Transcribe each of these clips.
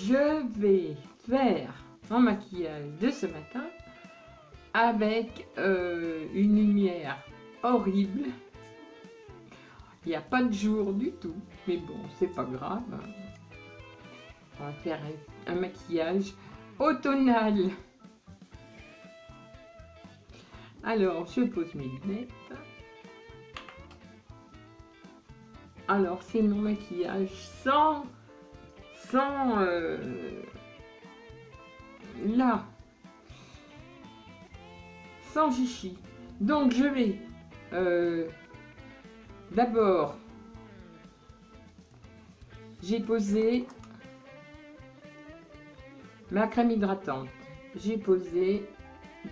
je vais faire mon maquillage de ce matin avec une lumière horrible. Il n'y a pas de jour du tout, mais bon, c'est pas grave. On va faire un maquillage automnal. Alors, je pose mes lunettes. Alors, c'est mon maquillage sans chichi. Donc, je vais d'abord, j'ai posé ma crème hydratante. J'ai posé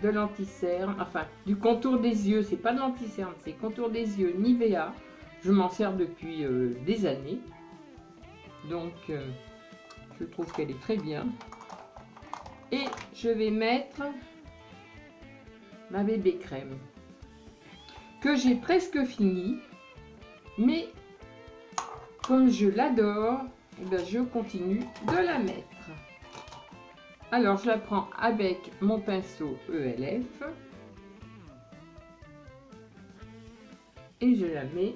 de l'anti-cerne, enfin du contour des yeux, c'est pas de l'anti-cerne, c'est contour des yeux Nivea. Je m'en sers depuis des années, donc je trouve qu'elle est très bien. Et je vais mettre ma bébé crème que j'ai presque fini, mais comme je l'adore, eh ben, je continue de la mettre. Alors je la prends avec mon pinceau ELF et je la mets.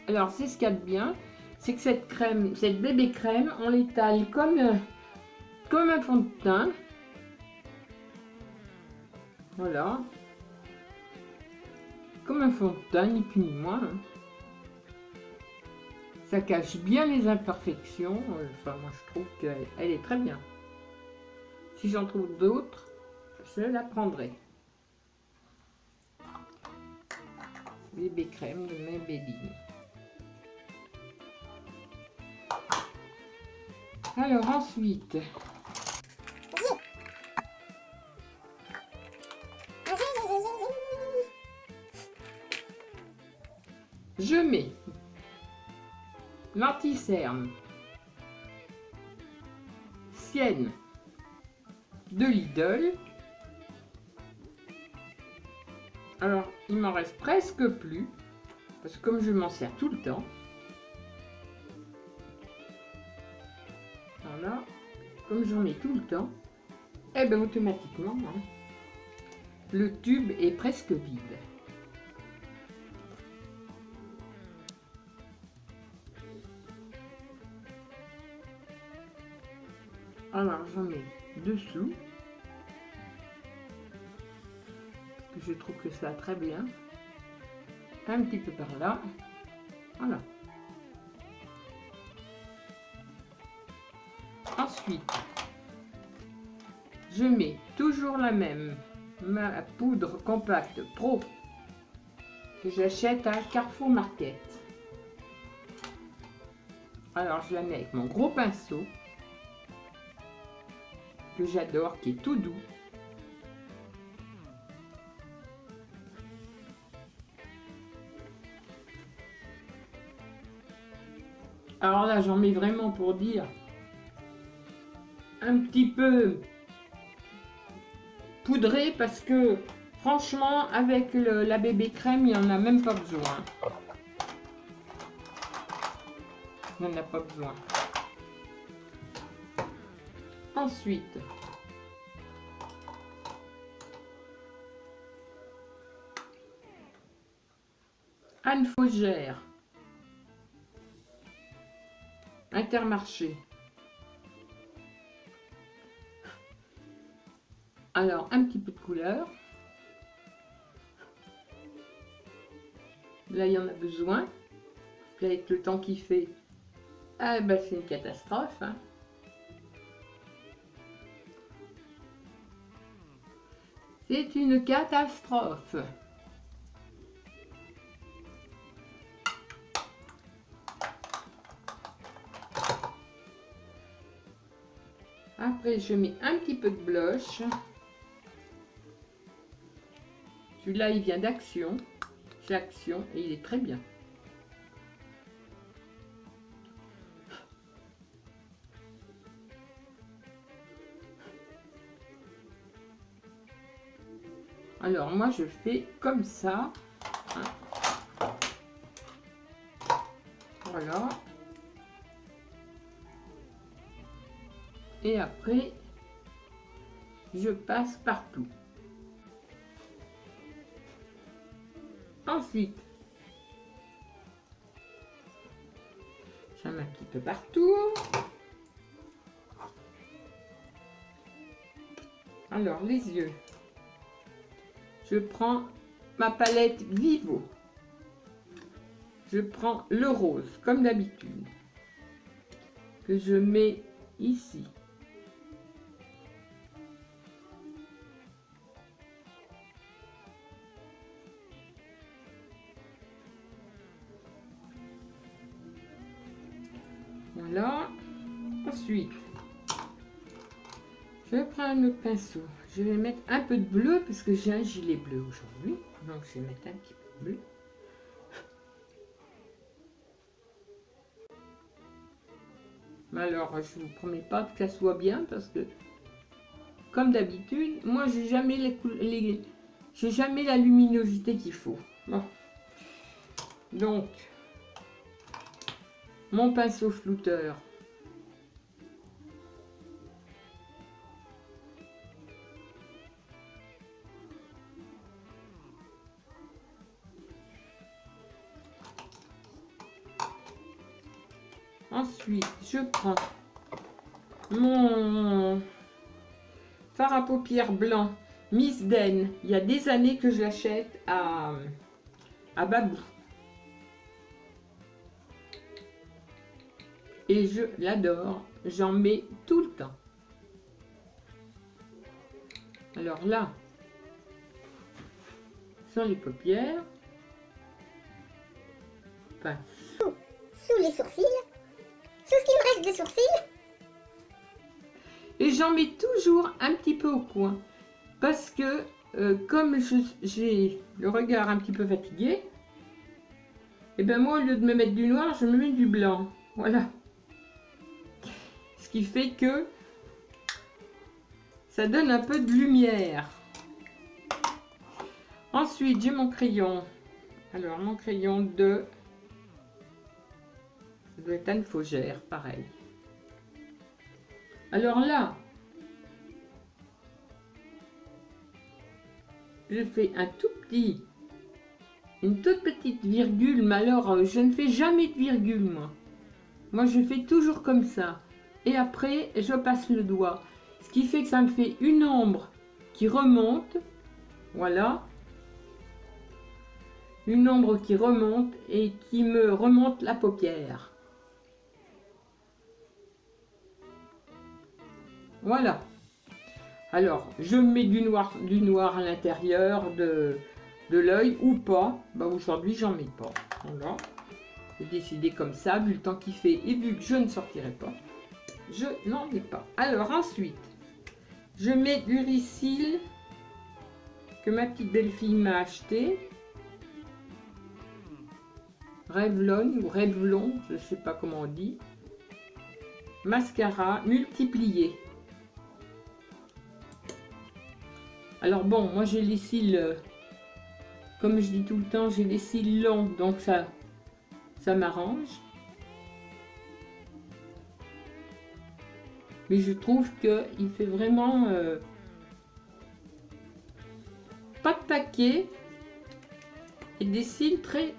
Alors c'est ce qu'il y a de bien, c'est que cette crème, cette bébé crème, on l'étale comme un fond de teint. Voilà. Comme un fond de teint, ni plus ni moins. Ça cache bien les imperfections. Enfin, moi je trouve qu'elle est très bien. Si j'en trouve d'autres, je la prendrai. Bébé crème de Maybelline. Alors ensuite, je mets l'anti-cerne Sienne de Lidl. Alors il m'en reste presque plus parce que comme je m'en sers tout le temps, voilà, comme j'en ai tout le temps, et bien automatiquement hein, le tube est presque vide. Alors j'en mets dessous, parce que je trouve que ça va très bien, un petit peu par là, voilà. Ensuite, je mets toujours la même, ma poudre compacte Pro que j'achète à Carrefour Market. Alors je la mets avec mon gros pinceau que j'adore, qui est tout doux. Alors là, j'en mets vraiment pour dire un petit peu poudré parce que franchement, avec la bébé crème, il n'y en a même pas besoin. Il n'y en a pas besoin. Ensuite, Anne Faugère, Intermarché. Alors, un petit peu de couleur. Là, il y en a besoin. Là, avec le temps qu'il fait, ah ben, c'est une catastrophe. Hein. C'est une catastrophe. Après, je mets un petit peu de blush. Celui-là, il vient d'Action. Chez Action et il est très bien. Alors, moi, je fais comme ça. Hein. Voilà. Et après, je passe partout. Ensuite, j'en mets un petit peu partout. Alors, les yeux. Je prends ma palette Vivo. Je prends le rose, comme d'habitude, que je mets ici. Voilà. Ensuite, je prends un autre pinceau. Je vais mettre un peu de bleu parce que j'ai un gilet bleu aujourd'hui. Donc, je vais mettre un petit peu de bleu. Alors, je vous promets pas que ça soit bien parce que, comme d'habitude, moi, j'ai jamais j'ai jamais la luminosité qu'il faut. Bon. Donc, mon pinceau flouteur. Ensuite, je prends mon fard à paupières blanc Miss Den. Il y a des années que je l'achète à Babou. Et je l'adore. J'en mets tout le temps. Alors là, sur les paupières. Enfin, sous les sourcils. Sous ce qu'il me reste de sourcils. Et j'en mets toujours un petit peu au coin. Parce que comme j'ai le regard un petit peu fatigué, et bien moi au lieu de me mettre du noir, je me mets du blanc. Voilà. Ce qui fait que ça donne un peu de lumière. Ensuite, j'ai mon crayon. Alors, mon crayon de... Ça doit être Anne Faugère, pareil. Alors là, je fais une toute petite virgule, mais alors je ne fais jamais de virgule, moi. Moi, je fais toujours comme ça. Et après, je passe le doigt. Ce qui fait que ça me fait une ombre qui remonte. Voilà. Une ombre qui remonte et qui me remonte la paupière. Voilà. Alors, je mets du noir à l'intérieur de l'œil ou pas. Bah, aujourd'hui, j'en mets pas. Voilà. J'ai décidé comme ça, vu le temps qu'il fait et vu que je ne sortirai pas. Je n'en mets pas. Alors, ensuite, je mets du Risil que ma petite belle-fille m'a acheté. Revlon ou Revlon, je ne sais pas comment on dit. Mascara multiplié. Alors bon, moi j'ai les cils, comme je dis tout le temps, j'ai les cils longs, donc ça m'arrange. Mais je trouve qu'il fait vraiment pas de paquet et des cils très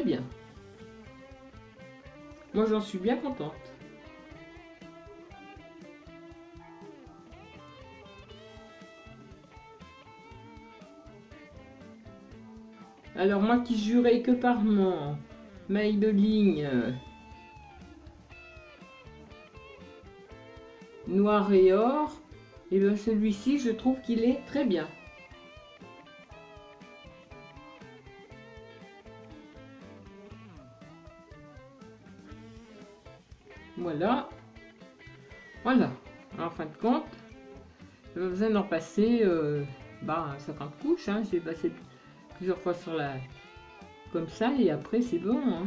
bien. Moi j'en suis bien contente. Alors moi qui jurais que par mon Maybelline noir et or, et bien celui-ci je trouve qu'il est très bien. Voilà. Voilà. En fin de compte, j'ai besoin d'en passer 50 couches. Hein. J'ai passé plusieurs fois sur la... comme ça et après c'est bon. Hein.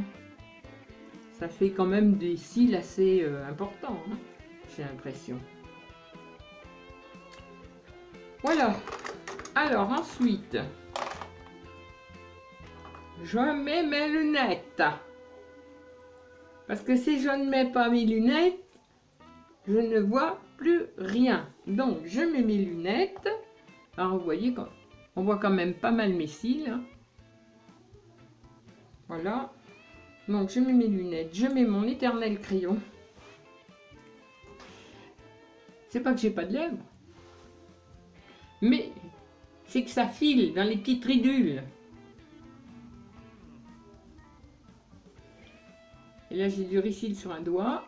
Ça fait quand même des cils assez importants. Hein. J'ai l'impression. Voilà. Alors ensuite, je mets mes lunettes. Parce que si je ne mets pas mes lunettes, je ne vois plus rien. Donc, je mets mes lunettes. Alors, vous voyez, on voit quand même pas mal mes cils. Hein. Voilà. Donc, je mets mes lunettes. Je mets mon éternel crayon. C'est pas que j'ai pas de lèvres. Mais, c'est que ça file dans les petites ridules. Et là, j'ai du ricil sur un doigt.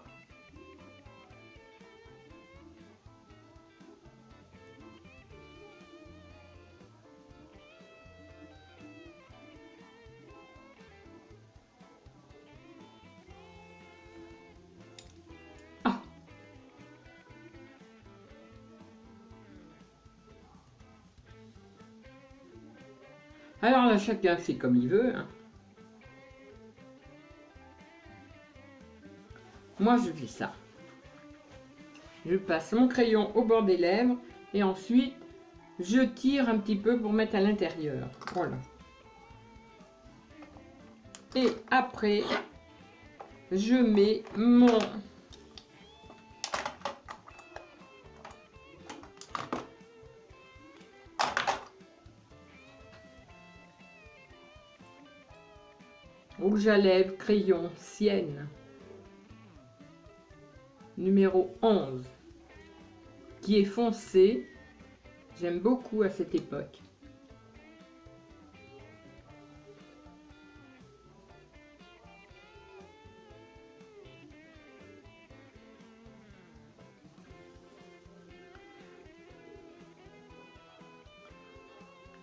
Ah. Alors là, chacun fait comme il veut. Hein. Moi, je fais ça. Je passe mon crayon au bord des lèvres et ensuite, je tire un petit peu pour mettre à l'intérieur. Voilà. Et après, je mets mon... rouge à lèvres, crayon, Sienne. Numéro 11, qui est foncé. J'aime beaucoup à cette époque.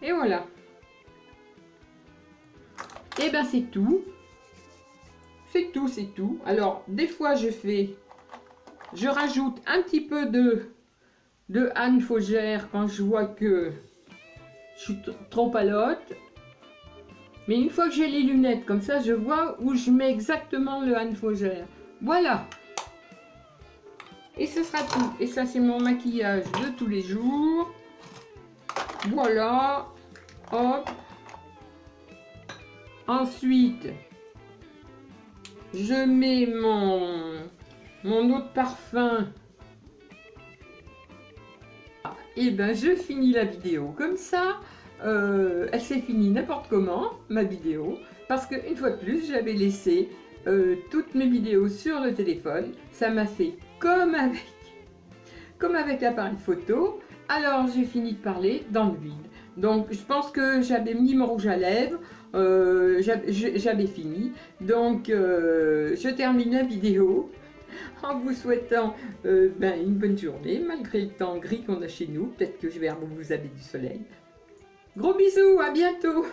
Et voilà. Et ben c'est tout. C'est tout, c'est tout. Alors, des fois je rajoute un petit peu de Anne Faugère quand je vois que je suis trop palote. Mais une fois que j'ai les lunettes, comme ça, je vois où je mets exactement le Anne Faugère. Voilà. Et ce sera tout. Et ça, c'est mon maquillage de tous les jours. Voilà. Hop. Ensuite, je mets mon eau de parfum. Et ben je finis la vidéo comme ça. Elle s'est finie n'importe comment, ma vidéo, parce qu'une fois de plus, j'avais laissé toutes mes vidéos sur le téléphone. Ça m'a fait comme avec l'appareil photo. Alors j'ai fini de parler dans le vide. Donc je pense que j'avais mis mon rouge à lèvres. J'avais fini. Donc je termine la vidéo en vous souhaitant une bonne journée, malgré le temps gris qu'on a chez nous. Peut-être que je vais vous avez du soleil. Gros bisous, à bientôt!